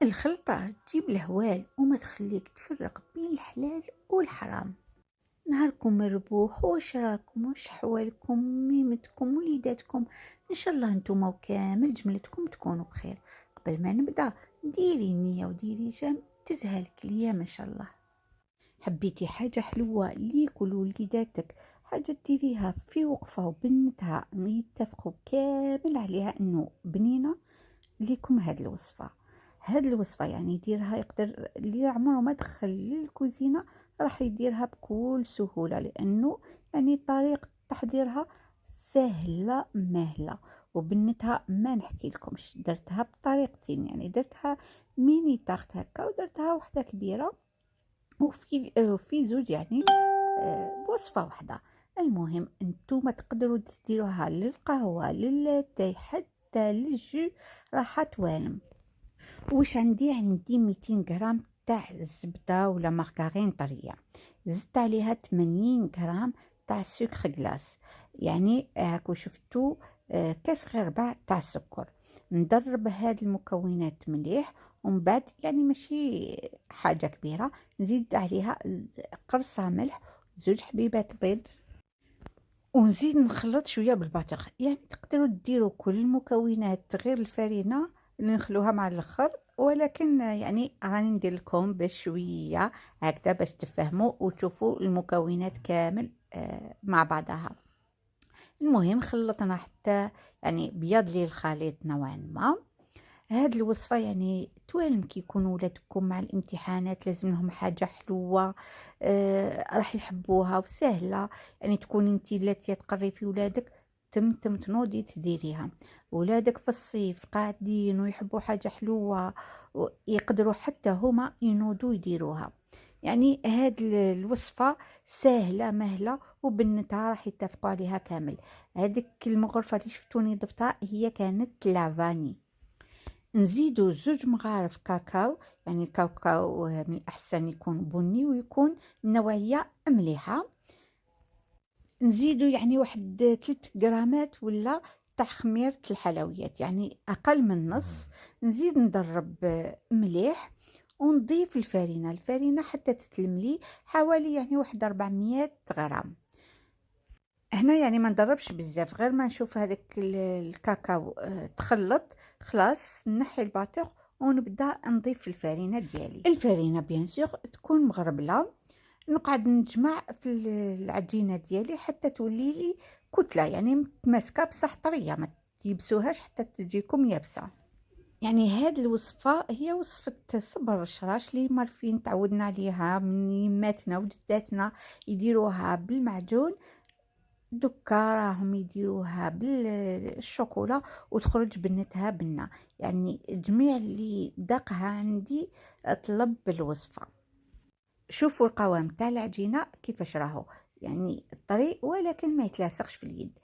الخلطة تجيب الهوال وما تخليك تفرق بين الحلال والحرام. نهاركم مربوح، واش راكم، واش حوالكم، ميمتكم، وليداتكم، ان شاء الله نتوما وكامل جملتكم تكونوا بخير. قبل ما نبدا ديري نية وديري جام تزهلك الايام ان شاء الله. حبيتي حاجة حلوة ليك ولوليداتك، حاجة ديريها في وقفة وبنتها يتفقوا كامل عليها انه بنينة ليكم هاد الوصفة يعني يديرها، يقدر اللي عمره ما دخل للكوزينة راح يديرها بكل سهولة، لأنه يعني طريقة تحضيرها سهلة مهلة. وبنتها ما نحكي لكمش، درتها بطريقتين، يعني درتها ميني تارت هكا ودرتها واحدة كبيرة، وفي زوج يعني بوصفة واحدة. المهم انتوما تقدروا تديروها للقهوة للاتاي حتى للجو، راح توالم. واش عندي 200 غرام تاع الزبدة ولا مارغرين طرية، زدت عليها 80 غرام تاع سكر غلاس، يعني هاكو شفتو كاس غير ربع تاع السكر. ندرب هاد المكونات مليح، ومن بعد يعني ماشي حاجة كبيرة، نزيد عليها قرصة ملح، زوج حبيبات بيض، ونزيد نخلط شويه بالباتر. يعني تقدروا ديروا كل المكونات غير الفرينه اللي نخلوها مع الاخر، ولكن يعني راني ندير لكم بشويه هكذا باش تفهموا وتشوفوا المكونات كامل مع بعضها. المهم خلطنا حتى يعني بيض لي الخليط نوعا ما. هاد الوصفة يعني توالم كي يكونوا ولادكم مع الامتحانات لازم لهم حاجة حلوة، راح يحبوها وسهلة. يعني تكون انتي التي تقري في ولادك تنوضي تديريها. ولادك في الصيف قاعدين ويحبوا حاجة حلوة، يقدروا حتى هما ينوضوا يديروها. يعني هاد الوصفة سهلة مهلة، وبنتها راح يتفقوا عليها كامل. هذيك المغرفة اللي شفتوني ضفتها هي كانت لافاني. نزيدو زوج مغارف كاكاو، يعني الكاكاو من الأحسن يكون بني ويكون نوعية مليحة. نزيدو يعني واحد 3 غرامات ولا تاع خميرة الحلويات، يعني أقل من نص. نزيد ندرب مليح، ونضيف الفرينة حتى تتلملي حوالي يعني واحد 400 غرام. هنا يعني ما ندربش بزاف، غير ما نشوف هذاك الكاكاو تخلط خلاص نحي الباتور، ونبدا نضيف الفرينه ديالي. الفرينه بيان سور تكون مغربله، نقعد نجمع في العجينه ديالي حتى تولي لي كتله، يعني متماسكه بصح طريه، ما تيبسوهاش حتى تجيكم يابسه. يعني هاد الوصفة هي وصفة صبر الشراش اللي مارفين تعودنا عليها من يماتنا وجداتنا، يديروها بالمعجون. دوكا راهم يديروها بالشوكولا وتخرج بنتها بنة. يعني جميع اللي داقها عندي طلب بالوصفة. شوفوا القوام تاع العجينة كيفاش راهو، يعني طري ولكن ما يتلاصقش في اليد.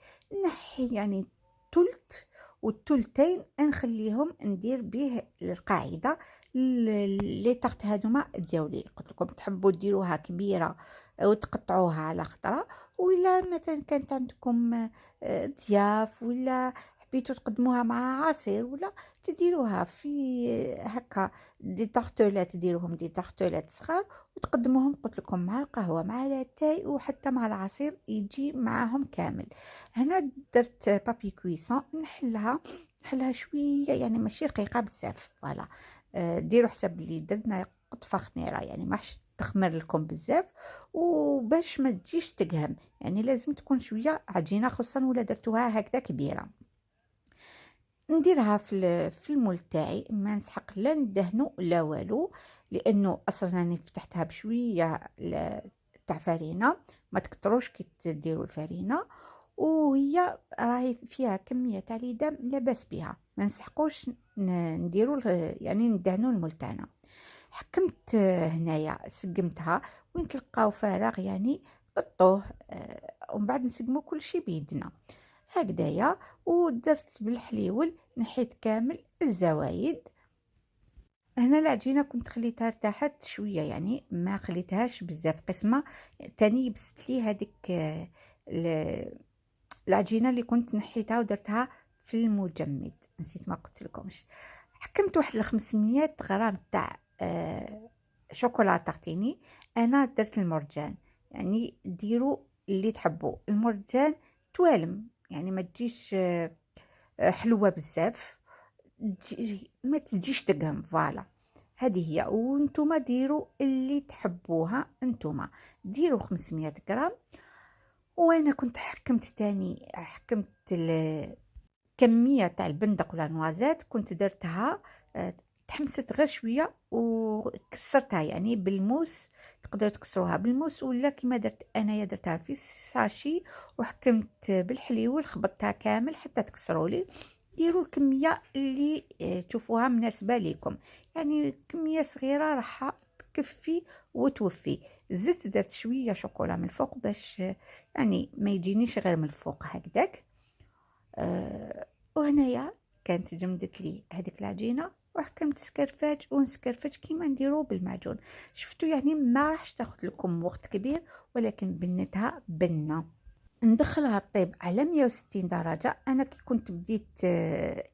نحي يعني تلت، والتلتين نخليهم ندير به القاعدة. لي طاقت هادوما ديولي قلت لكم تحبوا ديروها كبيرة وتقطعوها على خطرة، ولا مثلا كانت عندكم ضياف، ولا حبيتوا تقدموها مع عصير، ولا تديروها في هكا دي تارتولات، ديروهم دي تارتولات صغار وتقدموهم قلت لكم مع القهوة مع الاتاي وحتى مع العصير يجي معاهم كامل. هنا درت بابي كويسون نحلها شوية، يعني ماشي رقيقة بزاف. فوالا ديروا حساب اللي درنا قطفة خميرة، يعني ماش تخمر لكم بزاف، وباش ما تجيش تقهم يعني لازم تكون شوية عجينة، خصوصا ولا درتوها هكذا كبيرة. نديرها في المول تاعي، ما نسحق لا ندهنو لا والو، لانه اصلا راني فتحتها بشويه تاع فرينه، ما تكتروش كي تديروا الفرينه، وهي راهي فيها كميه تاع ليدام لاباس بها، ما نسحقوش نديروا يعني ندهنو المول تاعنا. حكمت هنايا سقمتها، وين تلقاو فراغ يعني قطوه، ومن بعد نسقمو كل شيء بيدنا هكذايا. ودرت بالحليول نحيت كامل الزوايد. هنا العجينه كنت خليتها ارتاحت شويه، يعني ما خليتهاش بزاف قسمه. تاني يبست لي هذيك العجينه اللي كنت نحيتها ودرتها في المجمد، نسيت ما قلت لكمش. حكمت واحد 500 غرام تاع شوكولا تارتيني. انا درت المرجان، يعني ديروا اللي تحبوا. المرجان توالم، يعني ما تجيش حلوة بزاف، ما تجيش تقهم. فوالا هذه هي. وانتم ديروا اللي تحبوها، انتم ديروا 500 غرام. وانا كنت حكمت تاني، حكمت الكميه تاع البندق ولا نوازات، كنت درتها تحمست غير شويه وكسرتها يعني بالموس. تقدروا تكسروها بالموس، ولا كيما درت انايا درتها في الساشي وحكمت بالحليول خبطتها كامل حتى تكسروا لي. ديروا الكميه اللي تشوفوها مناسبه ليكم، يعني كميه صغيره راح تكفي وتوفي. زدت درت شويه شوكولا من الفوق باش يعني ما يجينيش غير من الفوق هكذاك. وهنايا كانت جمدت لي هذيك العجينه، وحكمت سكرفاج ونسكرفاج كيما نديرو بالمعجون. شفتوا يعني ما راحش تاخذ لكم وقت كبير، ولكن بنتها بنه. ندخلها طيب على 160 درجة. أنا كي كنت بديت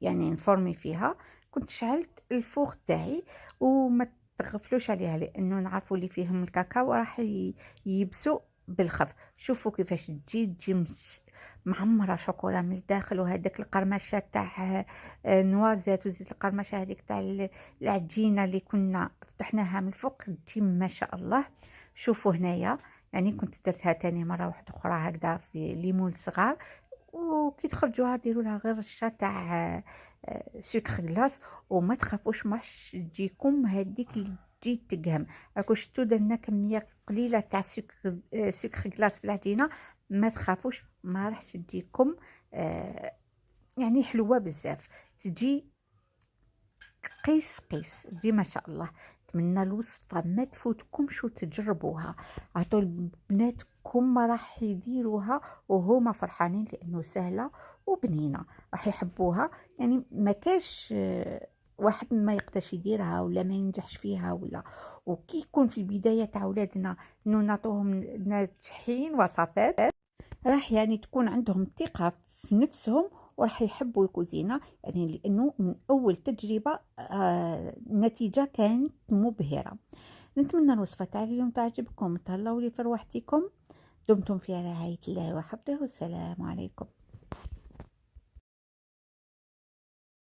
يعني نفرمي فيها، كنت شعلت الفوغ تاعي. وما تغفلوش عليها لأنه نعرفوا اللي فيهم الكاكاو راح يبسوا بالخف. شوفوا كيفاش تجي معمرة شوكولا من الداخل، وهذاك القرمشة تاع نوازات، وزيت القرمشة هذيك تاع العجينة اللي كنا فتحناها من الفوق تجي ما شاء الله. شوفوا هنايا، يعني كنت درتها تاني مرة واحدة أخرى هكذا في ليمون صغار. وكي تخرجوها ديروا لها غير رشة تاع سكر غلاس. وما تخافوش ماش تجيكم هذيك اللي تجي تقهم. راكو شفتوا درنا كمية قليلة تاع سكر غلاس في العجينة. ما تخافوش ما راحش تجيكم يعني حلوة بزاف، تجي قيس قيس، تجي ما شاء الله. نتمنى الوصفة ما تفوتكمش وتجربوها. عطوا لبناتكم ما راح يديروها وهما فرحانين لأنه سهلة وبنينة، راح يحبوها. يعني ما كاش واحد ما يقدرش يديرها ولا ما ينجحش فيها ولا. وكي يكون في البداية تاع ولادنا انه نعطوهم ناجحين وصفات، راح يعني تكون عندهم ثقة في نفسهم وراح يحبوا الكوزينة. يعني لأنه من أول تجربة النتيجة كانت مبهرة. نتمنى الوصفة تاع اليوم تعجبكم. تهلاو لي في روحتكم. دمتم في رعاية الله وحفظه، والسلام عليكم.